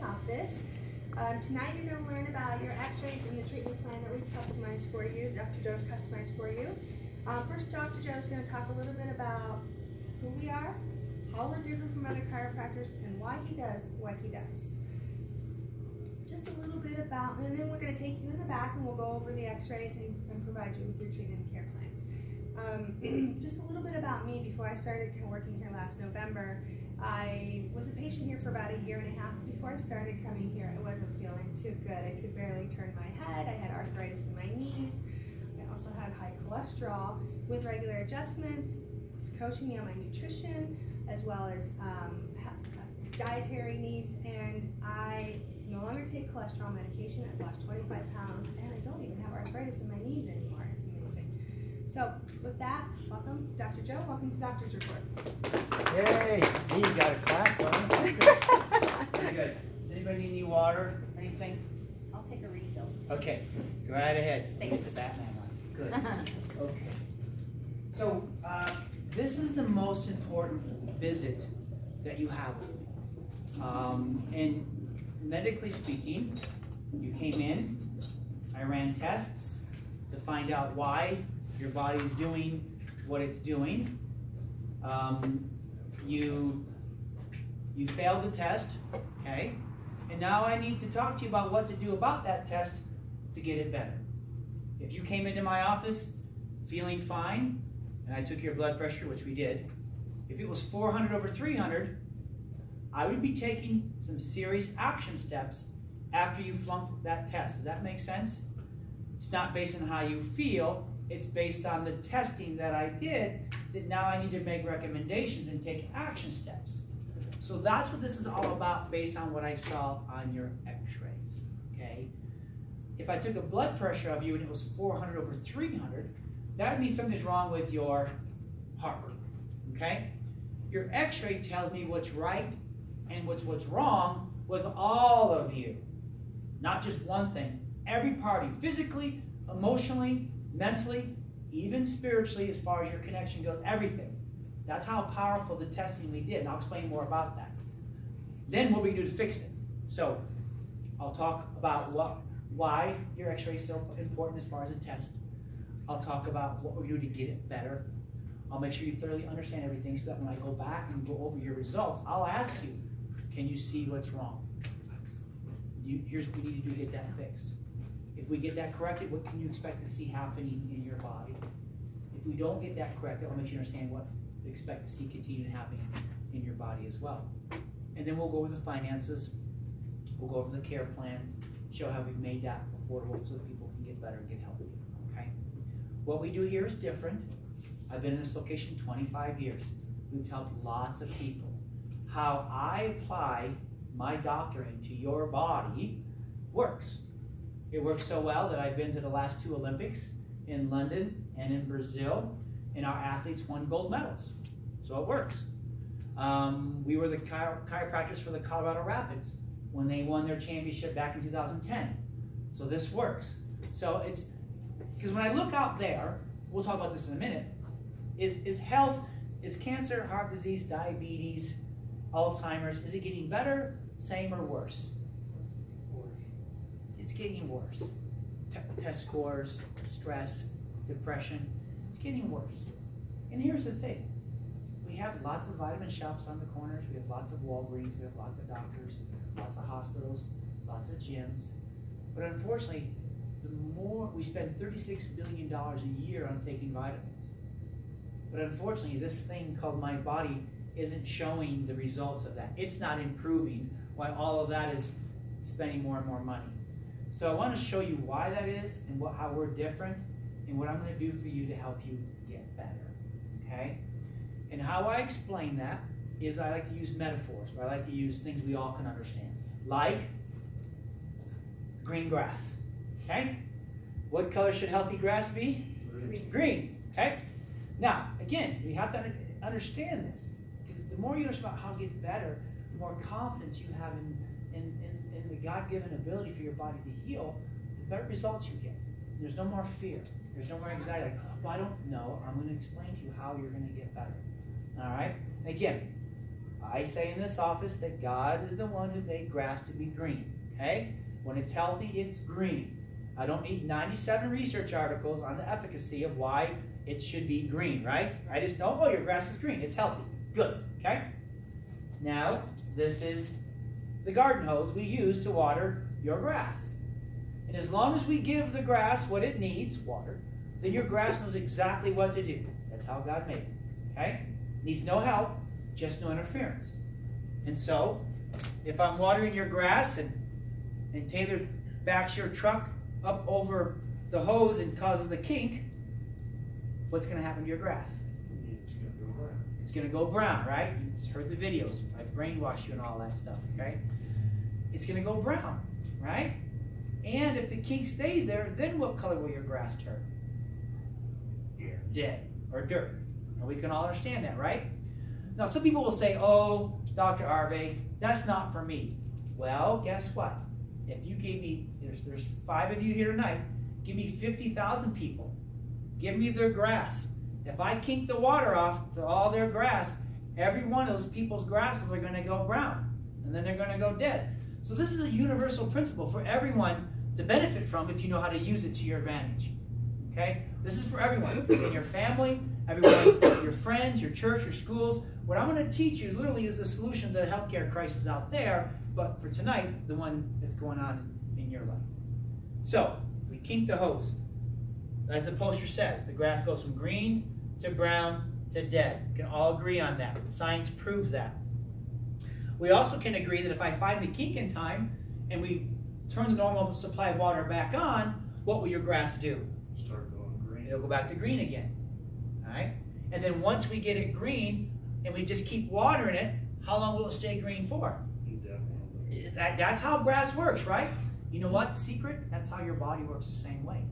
office. Tonight you're going to learn about your x-rays and the treatment plan that we've customized for you, Dr. Joe's customized for you. First, Dr. Joe's going to talk a little bit about who we are, how we're different from other chiropractors, and why he does what he does. Just a little bit about, and then we're going to take you in the back and we'll go over the x-rays and provide you with your treatment and care plans. Just a little bit about me. Before I started working here last November, I was a patient here for about 1.5 years before I started coming here. I wasn't feeling too good. I could barely turn my head. I had arthritis in my knees. I also had high cholesterol. With regular adjustments, was coaching me on my nutrition as well as dietary needs, and I no longer take cholesterol medication. I've lost 25 pounds, and I don't even have arthritis in my knees anymore. It's amazing. So with that, welcome, Dr. Joe. Welcome to Doctor's Report. Yay! You got a clap, huh? Very good. Does anybody need any water? Anything? I'll take a refill. Okay, go right ahead. Thanks. Get the Batman on. Good. Okay. So this is the most important visit that you have. And medically speaking, you came in, I ran tests to find out why your body's doing what it's doing. You failed the test, okay? And now I need to talk to you about what to do about that test to get it better. If you came into my office feeling fine, and I took your blood pressure, which we did, if it was 400/300, I would be taking some serious action steps after you flunked that test. Does that make sense? It's not based on how you feel, it's based on the testing that I did, that now I need to make recommendations and take action steps. So that's what this is all about based on what I saw on your x-rays, okay? If I took a blood pressure of you and it was 400/300, that would mean something's wrong with your heart rate, okay? Your x-ray tells me what's right and what's wrong with all of you. Not just one thing. Every part of you, physically, emotionally, mentally, even spiritually, as far as your connection goes, everything. That's how powerful the testing we did, and I'll explain more about that. Then what we do to fix it. So I'll talk about why your x-ray is so important as far as a test. I'll talk about what we do to get it better. I'll make sure you thoroughly understand everything so that when I go back and go over your results, I'll ask you, can you see what's wrong? Here's what we need to do to get that fixed. If we get that corrected, what can you expect to see happening in your body? If we don't get that corrected, I'll make sure you understand what we expect to see continue happening in your body as well. And then we'll go over the finances. We'll go over the care plan, show how we've made that affordable so that people can get better and get healthy, okay? What we do here is different. I've been in this location 25 years. We've helped lots of people. How I apply my doctrine to your body works. It works so well that I've been to the last 2 Olympics in London and in Brazil, and our athletes won gold medals. So it works. We were the chiropractors for the Colorado Rapids when they won their championship back in 2010. So this works. So it's, because when I look out there, we'll talk about this in a minute, is health, is cancer, heart disease, diabetes, Alzheimer's, is it getting better, same, or worse? It's getting worse. Test scores, stress, depression, it's getting worse. And here's the thing. We have lots of vitamin shops on the corners, we have lots of Walgreens, we have lots of doctors, lots of hospitals, lots of gyms. But unfortunately, the more we spend $36 billion a year on taking vitamins. But unfortunately, this thing called my body isn't showing the results of that. It's not improving while all of that is spending more and more money. So I want to show you why that is and how we're different and what I'm going to do for you to help you get better, okay? And how I explain that is I like to use metaphors, or I like to use things we all can understand, like green grass, okay? What color should healthy grass be? Green, okay? Now, again, we have to understand this, because the more you understand about how to get better, the more confidence you have in the God-given ability for your body to heal, the better results you get. There's no more fear. There's no more anxiety. Like, well, I don't know. I'm going to explain to you how you're going to get better. All right? Again, I say in this office that God is the one who made grass to be green. Okay? When it's healthy, it's green. I don't need 97 research articles on the efficacy of why it should be green, right? I just know, oh, your grass is green. It's healthy. Good. Okay? Now, this is the garden hose we use to water your grass. And as long as we give the grass what it needs, water, then your grass knows exactly what to do. That's how God made it. Okay? Needs no help, just no interference. And so, if I'm watering your grass and Taylor backs your truck up over the hose and causes a kink, what's going to happen to your grass? It's going to go brown, right? You've heard the videos. I've brainwashed you and all that stuff, okay? It's going to go brown, right? And if the kink stays there, then what color will your grass turn? Dead or dirt. And we can all understand that, right? Now, some people will say, oh, Dr. Arve, that's not for me. Well, guess what? If you gave me, there's 5 of you here tonight, give me 50,000 people. Give me their grass. If I kink the water off to all their grass, every one of those people's grasses are going to go brown. And then they're going to go dead. So this is a universal principle for everyone to benefit from if you know how to use it to your advantage. Okay? This is for everyone. In your family, everyone, your friends, your church, your schools. What I'm going to teach you literally is the solution to the healthcare crisis out there, but for tonight, the one that's going on in your life. So, we kink the hose. As the poster says, the grass goes from green to brown to dead. We can all agree on that. Science proves that. We also can agree that if I find the kink in time and we turn the normal supply of water back on, what will your grass do? Start going green. It'll go back to green again. All right? And then once we get it green and we just keep watering it, how long will it stay green for? Definitely. That's how grass works, right? You know what? The secret? That's how your body works the same way.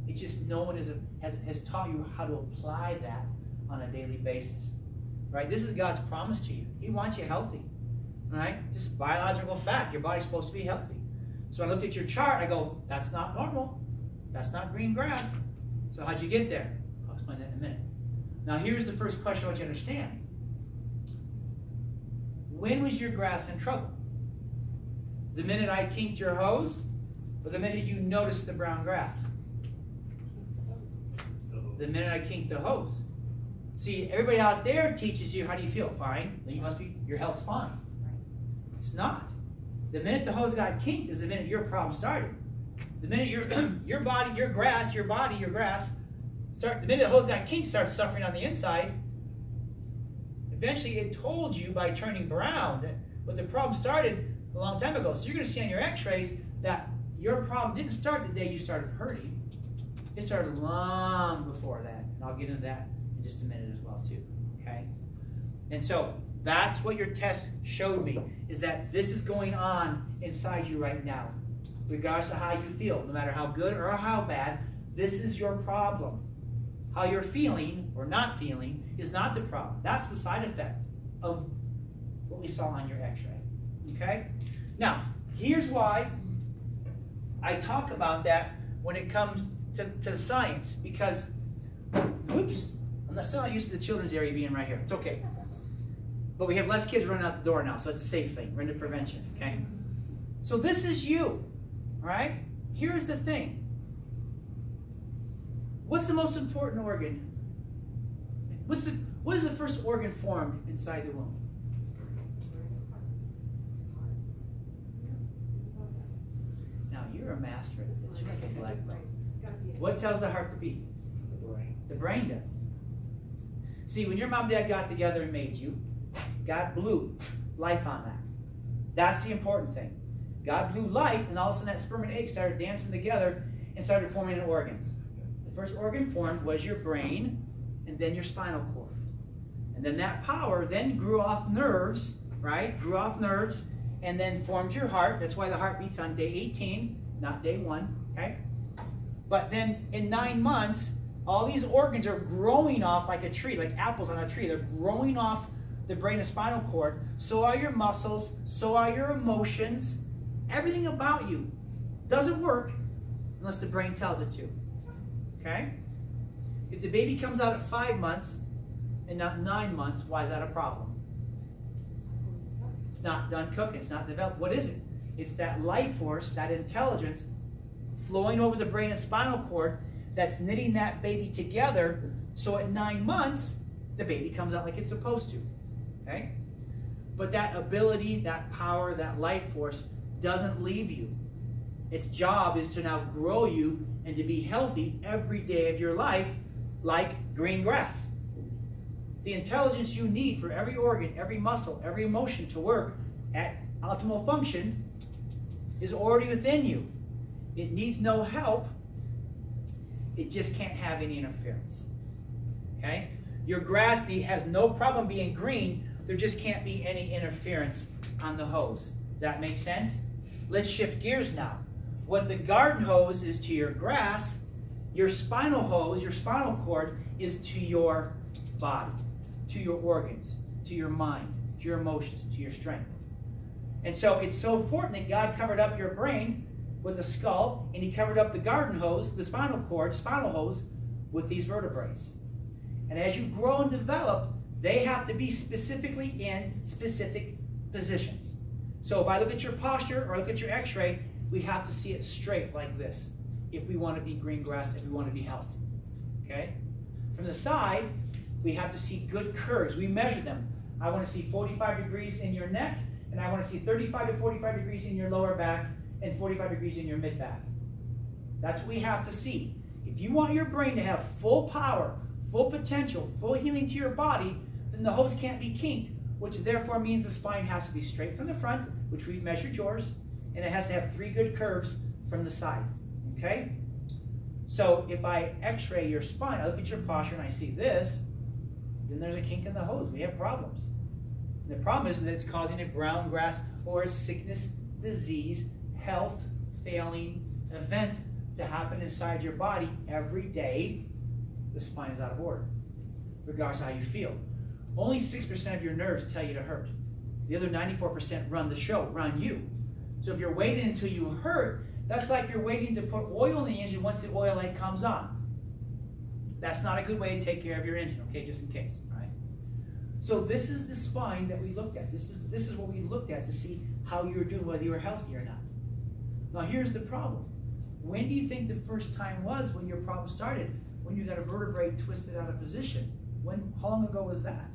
It's just no one has taught you how to apply that on a daily basis. Right? This is God's promise to you. He wants you healthy. Right? Just biological fact. Your body's supposed to be healthy. So I looked at your chart. I go, that's not normal. That's not green grass. So how'd you get there? I'll explain that in a minute. Now here's the first question I want you to understand. When was your grass in trouble? The minute I kinked your hose, or the minute you noticed the brown grass? The minute I kinked the hose. See, everybody out there teaches you, how do you feel? Fine. Then you must be, your health's fine. It's not. The minute the hose got kinked is the minute your problem started. The minute your body, your grass, the minute the hose got kinked, starts suffering on the inside. Eventually, it told you by turning brown but the problem started a long time ago. So you're going to see on your x-rays that your problem didn't start the day you started hurting. It started long before that. And I'll get into that in just a minute as well too. Okay? And so that's what your test showed me, is that this is going on inside you right now. Regardless of how you feel, no matter how good or how bad, this is your problem. How you're feeling or not feeling is not the problem. That's the side effect of what we saw on your x-ray. Okay? Now, here's why I talk about that when it comes to science, because, whoops, I'm still not used to the children's area being right here. It's okay. But we have less kids running out the door now, so it's a safe thing. We're into prevention, okay? So this is you, right? Here's the thing. What's the most important organ? What is the first organ formed inside the womb? Now, you're a master at this. You're like a black belt. What tells the heart to beat? The brain. The brain does. See, when your mom and dad got together and made you, God blew life on that. That's the important thing. God blew life, and all of a sudden that sperm and egg started dancing together and started forming organs. The first organ formed was your brain, and then your spinal cord. And then that power then grew off nerves, right? Grew off nerves, and then formed your heart. That's why the heart beats on day 18, not day 1, okay? But then in 9 months, all these organs are growing off like a tree, like apples on a tree. They're growing off the brain and spinal cord. So are your muscles, so are your emotions. Everything about you doesn't work unless the brain tells it to. Okay? If the baby comes out at 5 months and not 9 months, why is that a problem? It's not done cooking. It's not developed. What is it? It's that life force, that intelligence flowing over the brain and spinal cord that's knitting that baby together so at 9 months, the baby comes out like it's supposed to. Okay? But that ability, that power, that life force doesn't leave you. Its job is to now grow you and to be healthy every day of your life like green grass. The intelligence you need for every organ, every muscle, every emotion to work at optimal function is already within you. It needs no help. It just can't have any interference. Okay? Your grass has no problem being green. There just can't be any interference on the hose. Does that make sense? Let's shift gears now. What the garden hose is to your grass, your spinal hose, your spinal cord, is to your body, to your organs, to your mind, to your emotions, to your strength. And so it's so important that God covered up your brain with the skull, and he covered up the garden hose, the spinal cord, spinal hose, with these vertebrae. And as you grow and develop, they have to be specifically in specific positions. So if I look at your posture or look at your x-ray, we have to see it straight like this if we want to be green grass, if we want to be healthy. Okay? From the side, we have to see good curves. We measure them. I want to see 45 degrees in your neck, and I want to see 35 to 45 degrees in your lower back, and 45 degrees in your mid-back. That's what we have to see. If you want your brain to have full power, full potential, full healing to your body, then the hose can't be kinked, which therefore means the spine has to be straight from the front, which we've measured yours, and it has to have 3 good curves from the side. Okay? So if I x-ray your spine, I look at your posture and I see this, then there's a kink in the hose. We have problems. And the problem is that it's causing a brown grass or a sickness, disease, health failing event to happen inside your body every day. The spine is out of order, regardless of how you feel. Only 6% of your nerves tell you to hurt. The other 94% run the show, run you. So if you're waiting until you hurt, that's like you're waiting to put oil in the engine once the oil light comes on. That's not a good way to take care of your engine, okay, just in case, right? So this is the spine that we looked at. This is what we looked at to see how you were doing, whether you were healthy or not. Now here's the problem. When do you think the first time was when your problem started? When you got a vertebrae twisted out of position. How long ago was that?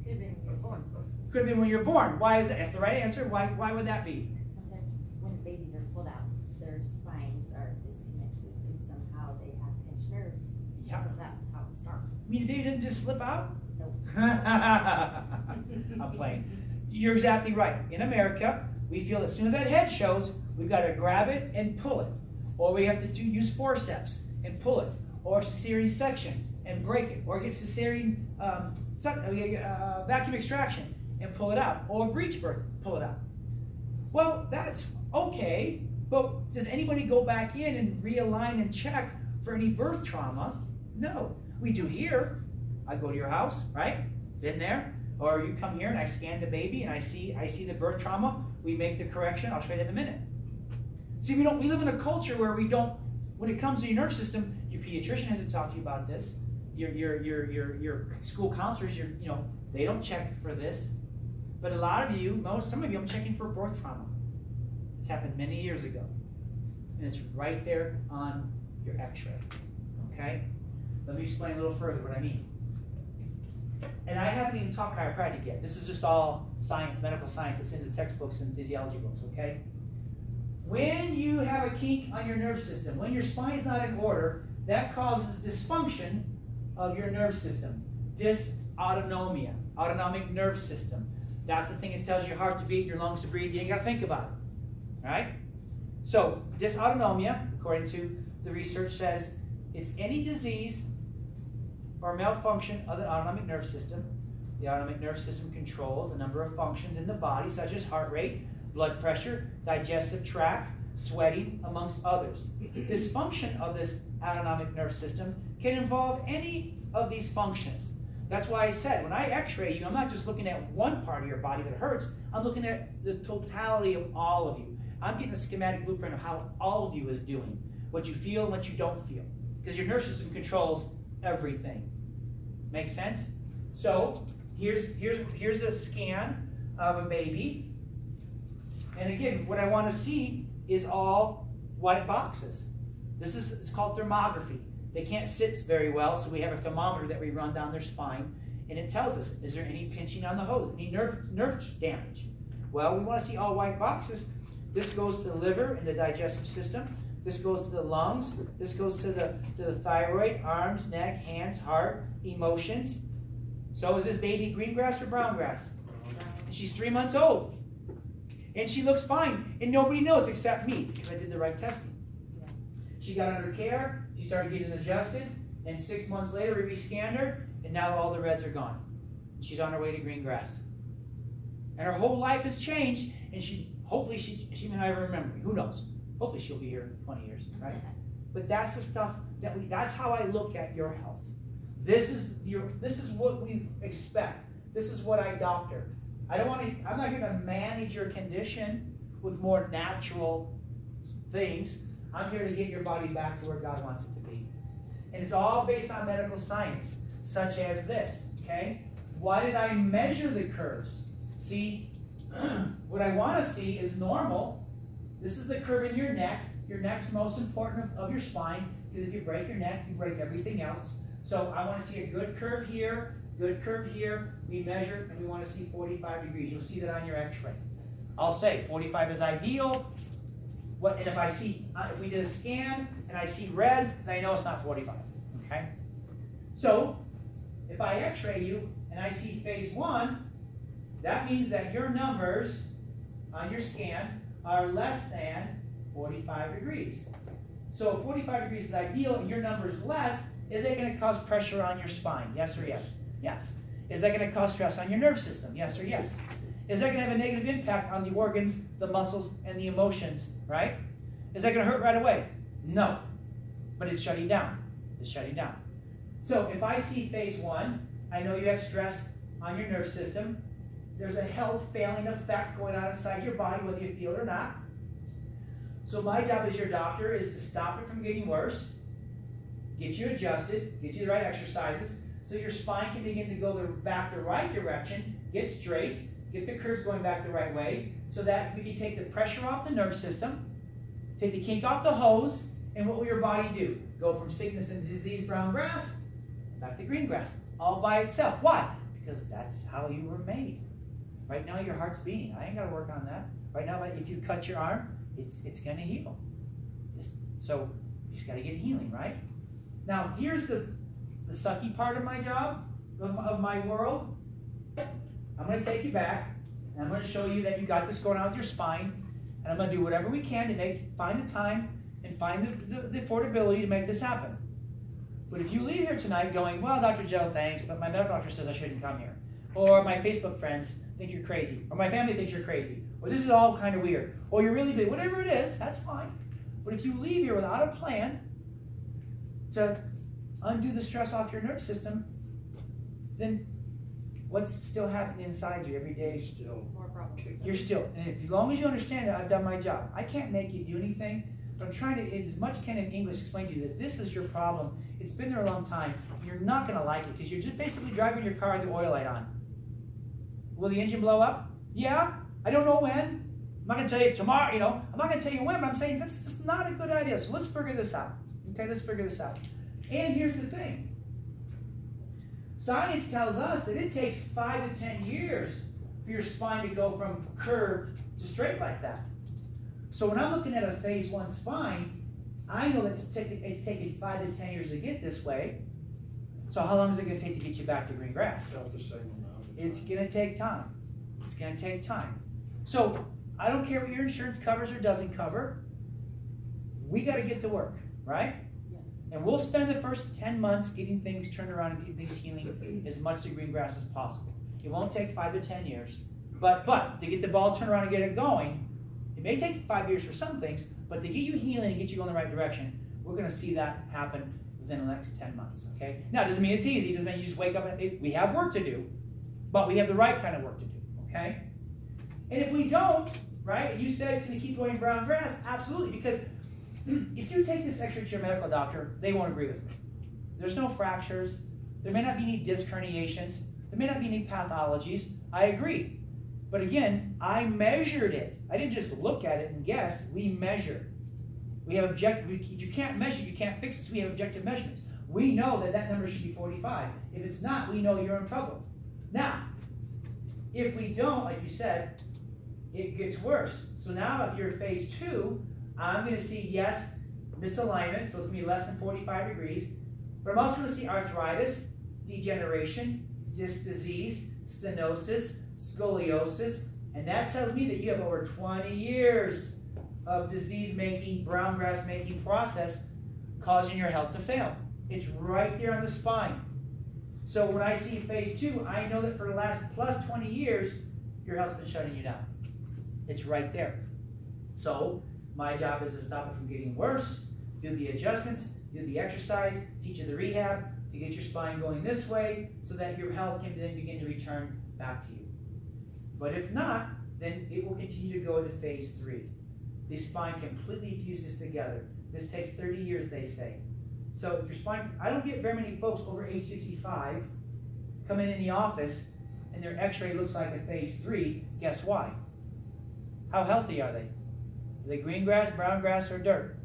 Could have been when you were born. Could have been when you're born. Why is that? That's the right answer. Why would that be? Sometimes when babies are pulled out, their spines are disconnected and somehow they have pinched nerves. Yeah. So that's how it starts. You mean the baby doesn't just slip out? Nope. I'm playing. You're exactly right. In America, we feel as soon as that head shows, we've got to grab it and pull it. Or we have to use forceps and pull it. Or cesarean section and break it. Or get cesarean vacuum extraction and pull it out. Or breech birth, pull it out. Well, that's okay, but does anybody go back in and realign and check for any birth trauma? No. We do here. I go to your house, right? Been there. Or you come here and I scan the baby and I see the birth trauma. We make the correction. I'll show you that in a minute. See, we live in a culture where we don't, when it comes to your nerve system, your pediatrician hasn't talked to you about this. Your school counselors, they don't check for this. But a lot of you, some of you, I'm checking for birth trauma. It's happened many years ago. And it's right there on your x-ray. Okay? Let me explain a little further what I mean. And I haven't even taught chiropractic yet. This is just all science, medical science. It's in the textbooks and physiology books, okay? When you have a kink on your nerve system, when your spine's not in order, that causes dysfunction of your nerve system. Dysautonomia, autonomic nerve system. That's the thing that tells your heart to beat, your lungs to breathe. You ain't got to think about it, right? So dysautonomia, according to the research, says it's any disease or malfunction of the autonomic nerve system. The autonomic nerve system controls a number of functions in the body, such as heart rate, blood pressure, digestive tract, sweating, amongst others. Dysfunction of this autonomic nerve system can involve any of these functions. That's why I said, when I x-ray you, I'm not just looking at one part of your body that hurts, I'm looking at the totality of all of you. I'm getting a schematic blueprint of how all of you is doing, what you feel and what you don't feel. Because your nerve system controls everything. Make sense? So here's a scan of a baby. And again, what I want to see is all white boxes. It's called thermography. They can't sit very well, so we have a thermometer that we run down their spine, and it tells us, is there any pinching on the hose, any nerve damage? Well, we want to see all white boxes. This goes to the liver and the digestive system. This goes to the lungs. This goes to the thyroid, arms, neck, hands, heart, emotions. So is this baby green grass or brown grass? And she's 3 months old. And she looks fine. And nobody knows except me because I did the right testing. She got under care. She started getting adjusted. And 6 months later, we rescanned her. And now all the reds are gone. And she's on her way to green grass. And her whole life has changed. And hopefully she may not even remember me. Who knows? Hopefully she'll be here in 20 years, right? But that's the stuff that's how I look at your health. This is what we expect. This is what I doctor. I'm not here to manage your condition with more natural things. I'm here to get your body back to where God wants it to be. And it's all based on medical science, such as this, okay? Why did I measure the curves? See, what I want to see is normal. This is the curve in your neck. Your neck's most important of your spine, because if you break your neck, you break everything else. So I want to see a good curve here, good curve here. We measure, and we want to see 45 degrees. You'll see that on your x-ray. I'll say 45 is ideal. And if we did a scan and I see red, then I know it's not 45, okay? So if I x-ray you and I see phase 1, that means that your numbers on your scan are less than 45 degrees. So if 45 degrees is ideal and your number is less, is it going to cause pressure on your spine? Yes or yes? Yes. Is that going to cause stress on your nerve system? Yes or yes? Is that going to have a negative impact on the organs, the muscles, and the emotions, right? Is that going to hurt right away? No. But it's shutting down. It's shutting down. So if I see phase 1, I know you have stress on your nerve system. There's a health failing effect going on inside your body, whether you feel it or not. So my job as your doctor is to stop it from getting worse, get you adjusted, get you the right exercises, so your spine can begin to go back the right direction, get straight, get the curves going back the right way, so that we can take the pressure off the nerve system, take the kink off the hose, and what will your body do? Go from sickness and disease, brown grass, back to green grass, all by itself. Why? Because that's how you were made. Right now your heart's beating. I ain't got to work on that. Right now, if you cut your arm, it's going to heal. So you just got to get healing, right? Now here's the sucky part of my job, of my world. I'm going to take you back, and I'm going to show you that you got this going on with your spine, and I'm going to do whatever we can to find the time and find the affordability to make this happen. But if you leave here tonight going, well, Dr. Joe, thanks, but my medical doctor says I shouldn't come here, or my Facebook friends think you're crazy, or my family thinks you're crazy, or this is all kind of weird, or you're really big, whatever it is, that's fine. But if you leave here without a plan to undo the stress off your nerve system, then what's still happening inside you every day? More problems. You're still, and as long as you understand that I've done my job, I can't make you do anything, but I'm trying to, as much can in English, explain to you that this is your problem. It's been there a long time. You're not going to like it because you're just basically driving your car with the oil light on. Will the engine blow up? Yeah. I don't know when. I'm not going to tell you tomorrow, I'm not going to tell you when, but I'm saying that's just not a good idea. So let's figure this out. Okay, let's figure this out. And here's the thing. Science tells us that it takes 5 to 10 years for your spine to go from curved to straight like that. So when I'm looking at a phase 1 spine, I know that it's taken 5 to 10 years to get this way. So how long is it going to take to get you back to green grass? About the same amount. It's going to take time. It's going to take time. So I don't care what your insurance covers or doesn't cover. We got to get to work, right? And we'll spend the first 10 months getting things turned around and getting things healing as much to green grass as possible. It won't take 5 to 10 years. But to get the ball turned around and get it going, it may take 5 years for some things, but to get you healing and get you going the right direction, we're going to see that happen within the next 10 months, okay? Now, it doesn't mean it's easy. It doesn't mean you just wake up and we have work to do, but we have the right kind of work to do, okay? And if we don't, right, and you said it's going to keep going brown grass, absolutely, because if you take this x-ray to your medical doctor, they won't agree with me. There's no fractures. There may not be any disc herniations. There may not be any pathologies. I agree. But again, I measured it. I didn't just look at it and guess. We measure. We have if you can't measure, you can't fix it. So we have objective measurements. We know that that number should be 45. If it's not, we know you're in trouble. Now, if we don't, like you said, it gets worse. So now if you're phase 2, I'm going to see, yes, misalignment, so it's going to be less than 45 degrees. But I'm also going to see arthritis, degeneration, disc disease, stenosis, scoliosis, and that tells me that you have over 20 years of disease-making, brown grass-making process causing your health to fail. It's right there on the spine. So when I see phase 2, I know that for the last plus 20 years, your health's been shutting you down. It's right there. So my job is to stop it from getting worse, do the adjustments, do the exercise, teach you the rehab to get your spine going this way so that your health can then begin to return back to you. But if not, then it will continue to go into phase 3. The spine completely fuses together. This takes 30 years, they say. So if your spine, I don't get very many folks over age 65 come in the office and their x-ray looks like a phase 3. Guess why? How healthy are they? Are they green grass, brown grass, or dirt?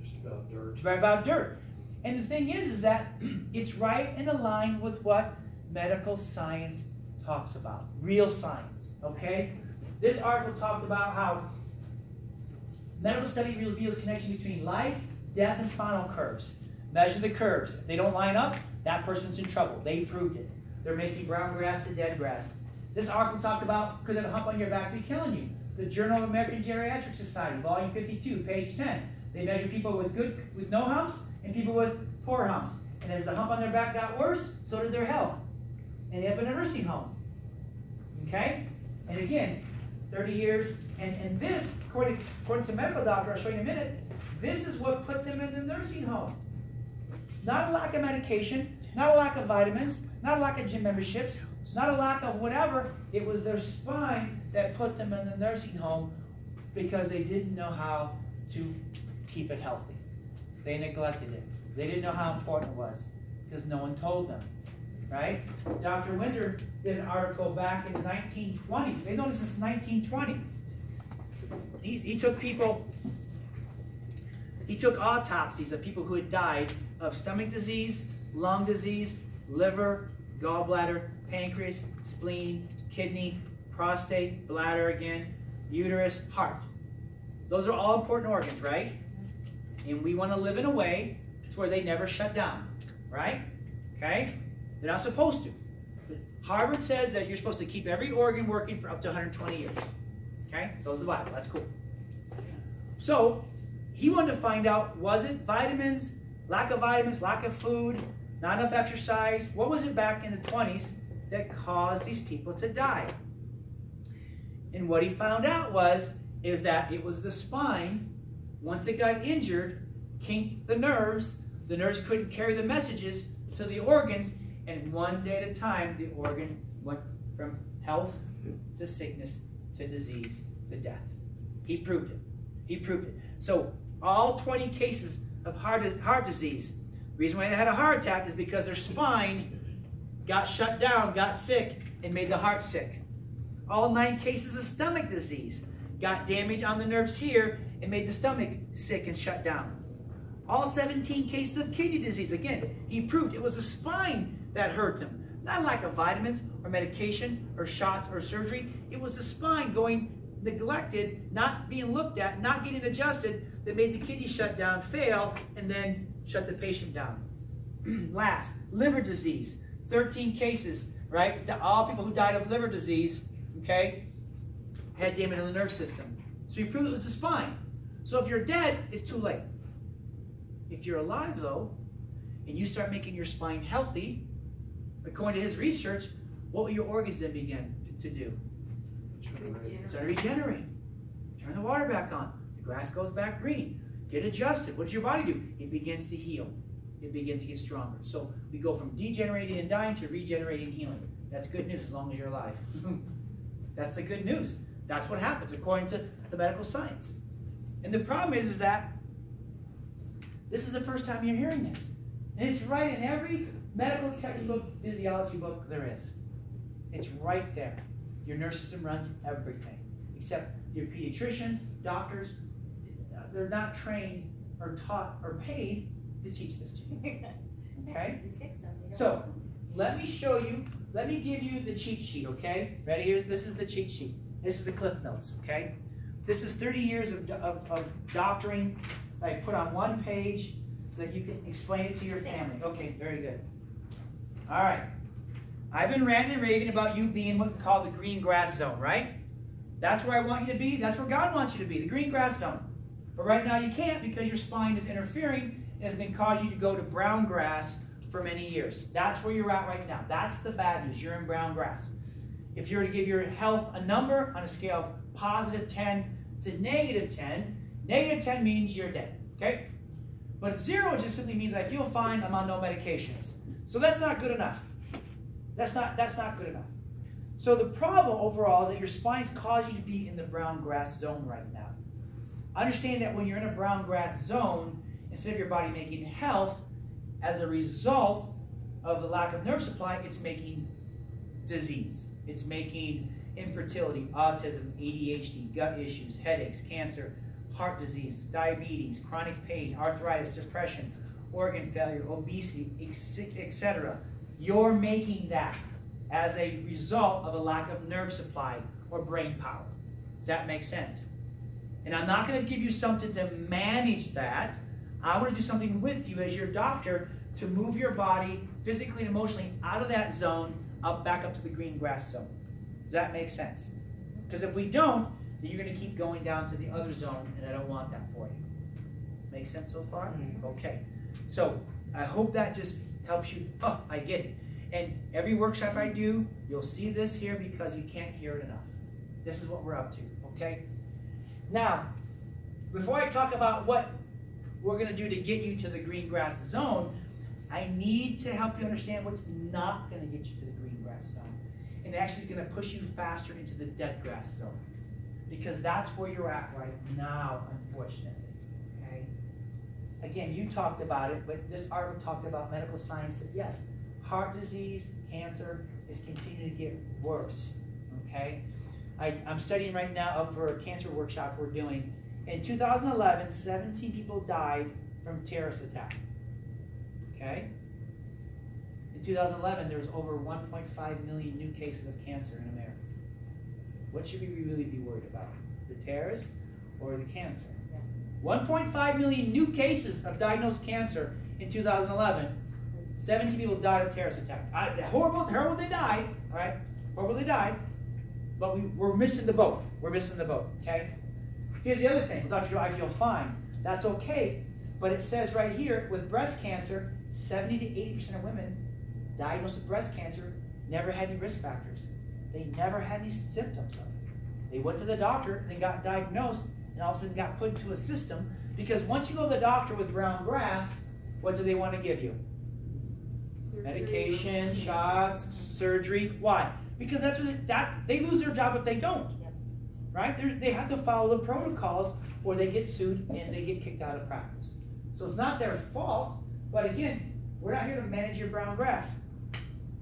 Just about dirt. It's right about dirt. And the thing is that it's right in line with what medical science talks about. Real science, okay? This article talked about how medical study reveals connection between life, death, and spinal curves. Measure the curves. If they don't line up, that person's in trouble. They proved it. They're making brown grass to dead grass. This article talked about could a hump on your back be killing you? The Journal of American Geriatric Society, volume 52, page 10. They measure people with no humps and people with poor humps. And as the hump on their back got worse, so did their health. And they end up in a nursing home. Okay? And again, 30 years. And this, according to a medical doctor, I'll show you in a minute, this is what put them in the nursing home. Not a lack of medication, not a lack of vitamins, not a lack of gym memberships, not a lack of whatever. It was their spine that put them in the nursing home because they didn't know how to keep it healthy. They neglected it. They didn't know how important it was because no one told them, right? Dr. Winter did an article back in the 1920s. They've known it since 1920. He took people, he took autopsies of people who had died of stomach disease, lung disease, liver, gallbladder, pancreas, spleen, kidney, prostate, bladder again, uterus, heart. Those are all important organs, right? And we want to live in a way to where they never shut down, right? Okay? They're not supposed to. Harvard says that you're supposed to keep every organ working for up to 120 years. Okay? So is the Bible. That's cool. So he wanted to find out, was it vitamins, lack of food, not enough exercise? What was it back in the 20s that caused these people to die? And what he found out is that it was the spine. Once it got injured, kinked the nerves couldn't carry the messages to the organs, and one day at a time, the organ went from health to sickness to disease to death. He proved it. He proved it. So all 20 cases of heart disease, the reason why they had a heart attack is because their spine got shut down, got sick, and made the heart sick. All 9 cases of stomach disease got damage on the nerves here and made the stomach sick and shut down. All 17 cases of kidney disease, again, he proved it was the spine that hurt them. Not lack of vitamins or medication or shots or surgery. It was the spine going neglected, not being looked at, not getting adjusted, that made the kidney shut down, fail, and then shut the patient down. Last, liver disease. 13 cases, right? All people who died of liver disease, okay, had damage in the nerve system. So he proved it was the spine. So if you're dead, it's too late. If you're alive, though, and you start making your spine healthy, according to his research, what will your organs then begin to do? Start to regenerate. Turn the water back on. The grass goes back green. Get adjusted. What does your body do? It begins to heal. It begins to get stronger. So we go from degenerating and dying to regenerating and healing. That's good news as long as you're alive. That's the good news. That's what happens according to the medical science. And the problem is that this is the first time you're hearing this. And it's right in every medical textbook, physiology book there is. It's right there. Your nervous system runs everything, except your pediatricians, doctors, they're not trained or taught or paid to teach this to you. Okay? So, let me show you, let me give you the cheat sheet, okay? Ready? This is the cheat sheet. This is the Cliff Notes, okay? This is 30 years of doctoring that I put on one page so that you can explain it to your family. Okay, very good. All right. I've been ranting and raving about you being what we call the green grass zone, right? That's where I want you to be. That's where God wants you to be, the green grass zone. But right now you can't because your spine is interfering and has been causing you to go to brown grass for many years. That's where you're at right now. That's the bad news. You're in brown grass. If you were to give your health a number on a scale of positive 10 to negative 10, negative 10 means you're dead, okay? But 0 just simply means I feel fine, I'm on no medications. So that's not good enough. That's not good enough. So the problem overall is that your spine's caused you to be in the brown grass zone right now. Understand that when you're in a brown grass zone, instead of your body making health, as a result of the lack of nerve supply, it's making disease. It's making infertility, autism, ADHD, gut issues, headaches, cancer, heart disease, diabetes, chronic pain, arthritis, depression, organ failure, obesity, etc. You're making that as a result of a lack of nerve supply or brain power. Does that make sense? And I'm not going to give you something to manage that. I want to do something with you as your doctor to move your body physically and emotionally out of that zone back up to the green grass zone. Does that make sense? Because if we don't, then you're going to keep going down to the other zone, and I don't want that for you. Make sense so far? Okay. So I hope that just helps you. Oh, I get it. And every workshop I do, you'll see this here because you can't hear it enough. This is what we're up to, okay? Now, before I talk about what we're going to do to get you to the green grass zone, I need to help you understand what's not going to get you to the green grass zone. And actually is going to push you faster into the dead grass zone. Because that's where you're at right now, unfortunately. Okay? Again, you talked about it, but this article talked about medical science that yes, heart disease, cancer is continuing to get worse. Okay? I'm studying right now for a cancer workshop we're doing. In 2011, 17 people died from terrorist attack. Okay? In 2011, there was over 1.5 million new cases of cancer in America. What should we really be worried about? The terrorists or the cancer? 1.5 million new cases of diagnosed cancer in 2011. 17 people died of terrorist attack. Horrible they died, all right? Horrible they died, but we're missing the boat. We're missing the boat, okay? Here's the other thing. Dr. Joe, I feel fine. That's okay, but it says right here, with breast cancer, 70 to 80% of women diagnosed with breast cancer never had any risk factors. They never had any symptoms of it. They went to the doctor, they got diagnosed, and all of a sudden got put into a system because once you go to the doctor with brown grass, what do they want to give you? Surgery. Medication, shots, surgery. Why? Because that's what they lose their job if they don't. Yep. Right? They have to follow the protocols or they get sued and they get kicked out of practice. So it's not their fault, but again, we're not here to manage your brown grass.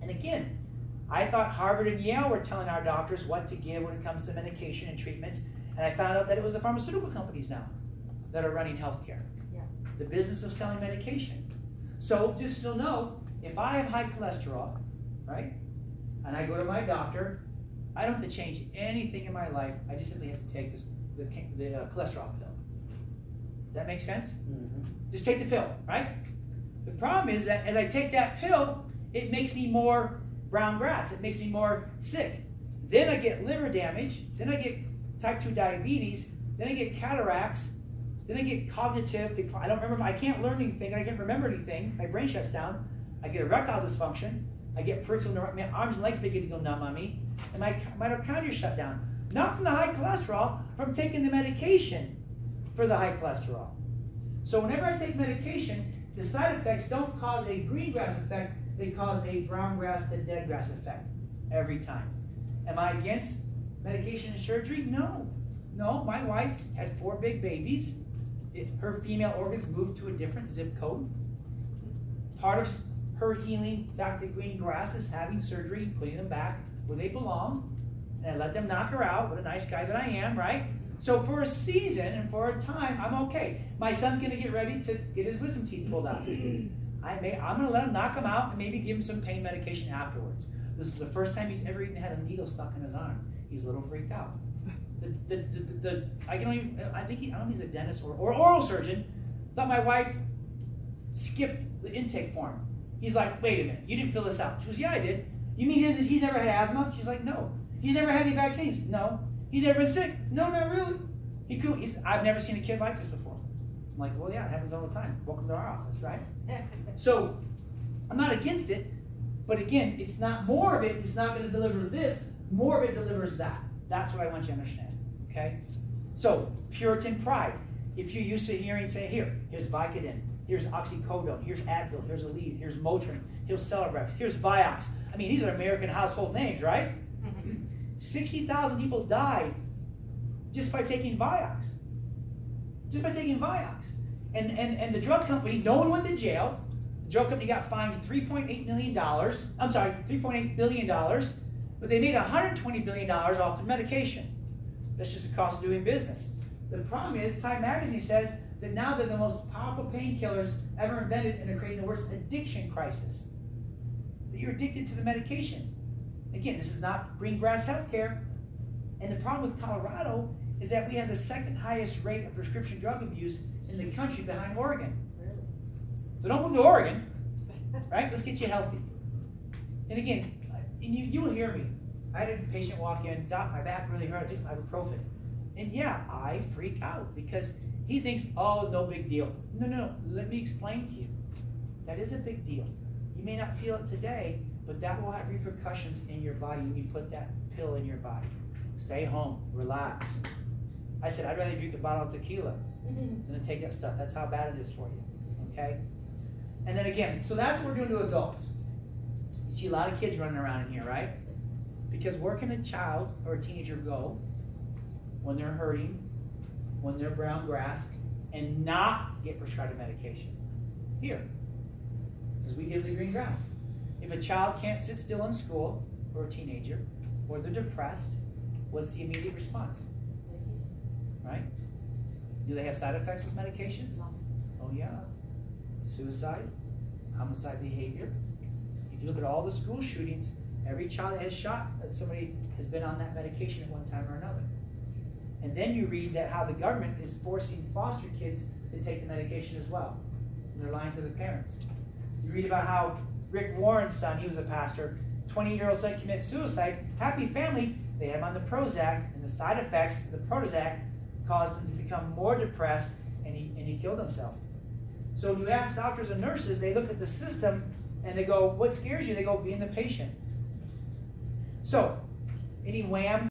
And again, I thought Harvard and Yale were telling our doctors what to give when it comes to medication and treatments, and I found out that it was the pharmaceutical companies now that are running healthcare. Yeah. The business of selling medication. So just so know, if I have high cholesterol, right, and I go to my doctor, I don't have to change anything in my life. I just simply have to take the cholesterol pill. That makes sense? Mm-hmm. Just take the pill, right? The problem is that as I take that pill, it makes me more brown grass. It makes me more sick. Then I get liver damage. Then I get type 2 diabetes. Then I get cataracts. Then I get cognitive. I don't remember. I can't learn anything. I can't remember anything. My brain shuts down. I get erectile dysfunction. I get peripheral neuropathy. My arms and legs begin to go numb on me. And my mitochondria shut down. Not from the high cholesterol, from taking the medication for the high cholesterol. So whenever I take medication, the side effects don't cause a green grass effect. They cause a brown grass to dead grass effect every time. Am I against medication and surgery? No. No, my wife had 4 big babies. Her female organs moved to a different zip code. Part of her healing back to green grass is having surgery and putting them back where they belong. and I let them knock her out. What a nice guy that I am, right? So for a season and for a time, I'm okay. My son's going to get ready to get his wisdom teeth pulled out. I'm going to let him knock him out and maybe give him some pain medication afterwards. This is the first time he's ever even had a needle stuck in his arm. He's a little freaked out. I don't know if he's a dentist or oral surgeon. Thought my wife skipped the intake form. He's like, wait a minute, you didn't fill this out. She goes, yeah, I did. You mean he's never had asthma? She's like, no. He's never had any vaccines? No. He's never been sick? No, not really. I've never seen a kid like this before. I'm like, well, yeah, it happens all the time. Welcome to our office, right? So I'm not against it, but again, it's not more of it. It's not going to deliver this. More of it delivers that. That's what I want you to understand, okay? So Puritan pride. If you're used to hearing, say, here's Vicodin, here's oxycodone, here's Advil, here's Aleve, here's Motrin, here's Celebrex, here's Vioxx. I mean, these are American household names, right? 60,000 people died just by taking Vioxx. Just by taking Vioxx. And the drug company, no one went to jail. The drug company got fined $3.8 million. I'm sorry, $3.8 billion. But they made $120 billion off the medication. That's just the cost of doing business. The problem is, Time Magazine says that now they're the most powerful painkillers ever invented and are creating the worst addiction crisis. You're addicted to the medication. Again, this is not green grass healthcare. And the problem with Colorado is that we have the second highest rate of prescription drug abuse in the country behind Oregon. Really? So don't move to Oregon, right? Let's get you healthy. And again, and you will hear me. I had a patient walk in, doc, my back really hurt, I took ibuprofen. And yeah, I freak out because he thinks, oh, no big deal. No, let me explain to you. That is a big deal. You may not feel it today, but that will have repercussions in your body when you put that pill in your body. Stay home, relax. I said, I'd rather drink a bottle of tequila than to take that stuff. That's how bad it is for you, okay? And then again, so that's what we're doing to adults. You see a lot of kids running around in here, right? Because where can a child or a teenager go when they're hurting, when they're brown grass, and not get prescribed a medication? Here. Because we give them the green grass. If a child can't sit still in school, or a teenager, or they're depressed, what's the immediate response? Medication. Right? Do they have side effects with medications? Lots. Oh yeah. Suicide, homicide behavior. If you look at all the school shootings, every child that has shot, somebody has been on that medication at one time or another. And then you read that how the government is forcing foster kids to take the medication as well. And they're lying to the parents. You read about how Rick Warren's son, he was a pastor, 20-year-old son commits suicide. Happy family, they have him on the Prozac, and the side effects of the Prozac caused him to become more depressed, and he killed himself. So when you ask doctors and nurses, they look at the system and they go, what scares you? They go, being the patient. So, any wham